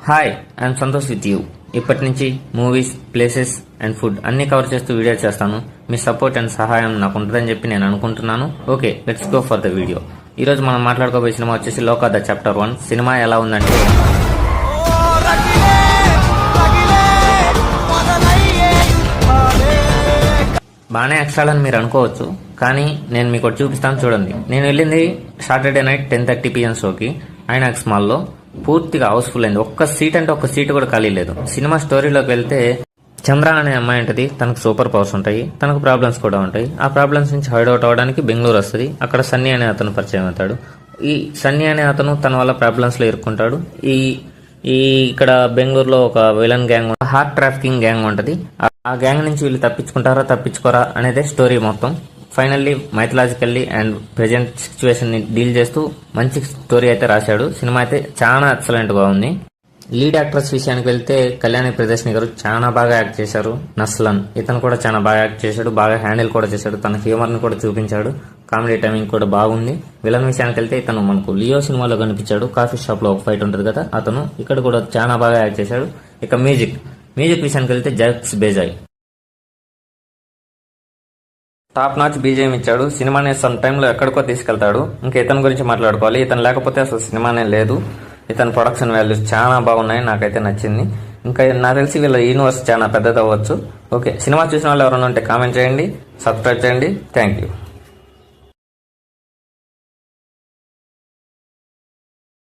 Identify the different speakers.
Speaker 1: Hi, I'm Santosh with you. ఇప్పటి నుంచి movies, places and food అన్ని కవర్ చేస్తూ వీడియో చేస్తాను. మీ సపోర్ట్ అండ్ సహాయం నాకు ఉంటుందని చెప్పి నేను అనుకుంటున్నాను. Okay, let's go for the video. ఈరోజు మనం మాట్లాడుకోబోయే సినిమా వచ్చేసి లోకా ద చాప్టర్ 1. సినిమా ఎలా ఉందంటే బాగానే ఎక్స్ట్రాలని మీరు అనుకోవచ్చు, కానీ నేను మీకు చూపిస్తాను చూడండి. నేను వెళ్ళింది సాటర్డే నైట్ 10:30 PM షోకి ఐనాక్స్ మాల్లో. పూర్తిగా హౌస్ఫుల్ అయింది. ఒక్క సీట్ అంటే ఒక్క సీట్ కూడా ఖాళీ లేదు. సినిమా స్టోరీలోకి వెళ్తే చంద్ర అనే అమ్మాయి ఉంటుంది. తనకు సూపర్ పవర్స్ ఉంటాయి, తనకు ప్రాబ్లమ్స్ కూడా ఉంటాయి. ఆ ప్రాబ్లమ్స్ నుంచి హైడ్ అవుట్ అవడానికి బెంగళూరు వస్తుంది. అక్కడ సన్నీ అనే అతను పరిచయం అవుతాడు. ఈ సన్నీ అనే అతను తన వల్ల ప్రాబ్లమ్స్ లో ఇరుక్కుంటాడు. ఈ ఇక్కడ బెంగళూరులో ఒక villain gang, heart trafficking gang ఉంటది. ఆ గ్యాంగ్ నుంచి వీళ్ళు తప్పించుకుంటారా తప్పించుకోరా అనేదే స్టోరీ మొత్తం. ఫైనల్లీ మైథలాజికల్లీ అండ్ ప్రెజెంట్ సిచ్యువేషన్ ని డీల్ చేస్తూ మంచి స్టోరీ అయితే రాశాడు. సినిమా అయితే చాలా ఎక్సలెంట్ గా ఉంది. లీడ్ యాక్ట్రెస్ విషయానికి వెళ్తే కళ్యాణి ప్రియదర్శిని గారు చాలా బాగా యాక్ట్ చేశారు. నస్లన్ ఇతను కూడా చాలా బాగా యాక్ట్ చేశాడు, బాగా హ్యాండిల్ కూడా చేశాడు, తన హ్యూమర్ ని కూడా చూపించాడు. కామెడీ టైమింగ్ కూడా బాగుంది. విలన్ విషయానికి వెళ్తే ఇతను మనకు లియో సినిమాలో కనిపించాడు. కాఫీ షాప్ లో ఒక ఫైట్ ఉంటుంది కదా, అతను ఇక్కడ కూడా చాలా బాగా యాక్ట్ చేశాడు. ఇక మ్యూజిక్ విషయానికి వెళ్తే జక్స్ బేజాయ్ టాప్ నాచ్ బీజేఎం ఇచ్చాడు. సినిమాని సమ్ టైంలో ఎక్కడికో తీసుకెళ్తాడు. ఇంకా ఇతని గురించి మాట్లాడుకోవాలి. ఇతను లేకపోతే అసలు సినిమానే లేదు. ఇతని ప్రొడక్షన్ వాల్యూస్ చాలా బాగున్నాయి, నాకైతే నచ్చింది. ఇంకా నాకు తెలిసి వీళ్ళ యూనివర్స్ చాలా పెద్దది అవ్వచ్చు. ఓకే, సినిమా చూసిన వాళ్ళు ఎవరైనా ఉంటే కామెంట్ చేయండి, సబ్స్క్రైబ్ చేయండి. Thank you.